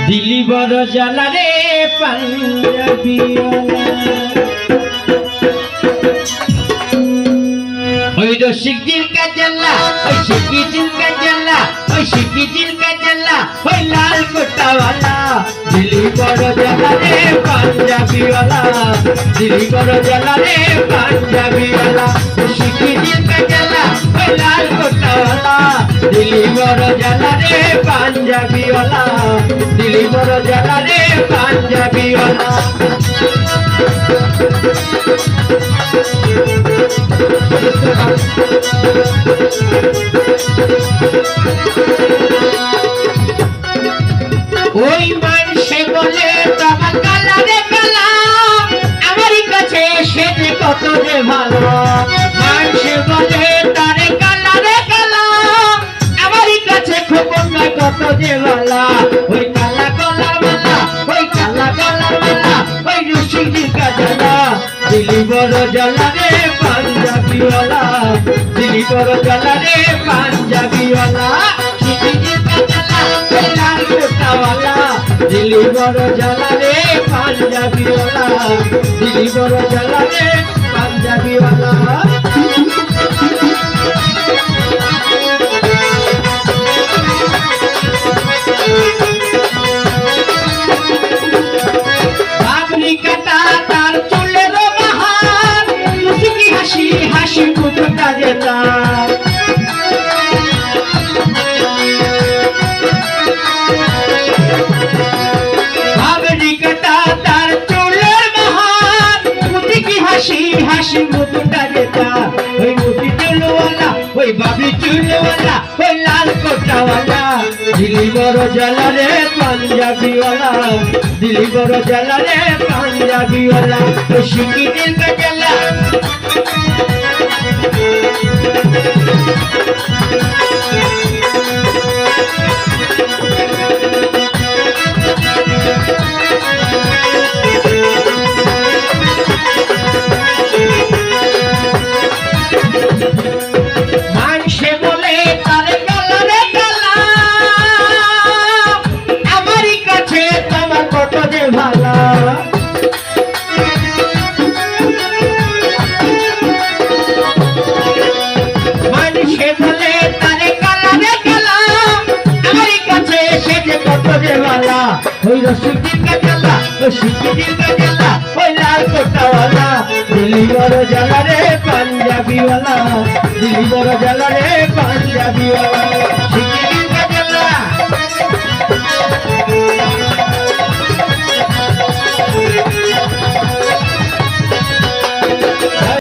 দিলি বড় জ্বালা রে পাঞ্জাবিওয়ালা ওই রসিক দিল কা জ্বালা ওই শিকি দিল কা জ্বালা ওই শিকি দিল কা জ্বালা ওই লাল কোটাওয়ালা দিলি বড় জ্বালা রে পাঞ্জাবিওয়ালা দিলি বড় জ্বালা রে পাঞ্জাবিওয়ালা ওই শিকি দিল কা জ্বালা ওই লাল কোটাওয়ালা দিলি বড় জ্বালা রে পাঞ্জাবিওয়ালা দিলি বড় জ্বালা রে পাঞ্জাবিওয়ালা ওই মানুষে বলে তোমার কালা রে কালা আমারই কাছে সে যে কত যে ভালো মানুষে বলে তারে কালা রে কালা আমারই কাছে খবর নয় কত যে ভালো ওই কালা কলার মালা ওই কালা কলার মালা ওই রসিক দিল কা জ্বালা দিলি বড় জ্বালা রে পাঞ্জাবিওয়ালা দিলি বড় জ্বালা রে পাঞ্জাবিওয়ালা শিকি দিল কা জ্বালা ওই লাল কোটাওয়ালা দিলি বড় জ্বালা রে পাঞ্জাবিওয়ালা দিলি বড় জ্বালা রে পাঞ্জাবিওয়ালা আমেরিকাটা তার চুলের বাহার মুচকি হাসি হাসি মুখটা যেতা আমেরিকাটা তার চুলের বাহার মুচকি হাসি হাসি মুখটা যেতা ওই মুচকি চুলওয়ালা ওই বাবি চুলওয়ালা ওই লাল কোটাওয়ালা দিলি বড় জ্বালা রে পাঞ্জাবিওয়ালা দিলি বড় জ্বালা রে পাঞ্জাবিওয়ালা ওই শিকি দিল কা জ্বালা মানুষে বলে তারে কালা রে কালা আমারই কাছে তোমার কত যে ভালো মানুষে বলে তারে কালা রে কালা আমারই কাছে সে যে কত যে ভালো ওই রসিক দিল কা জ্বালা ওই শিকি দিল কা জ্বালা ওই লাল কোটাওয়ালা দিলি বড় জ্বালা রে পাঞ্জাবিওয়ালা দিলি বড় জ্বালা রে পাঞ্জাবিওয়ালা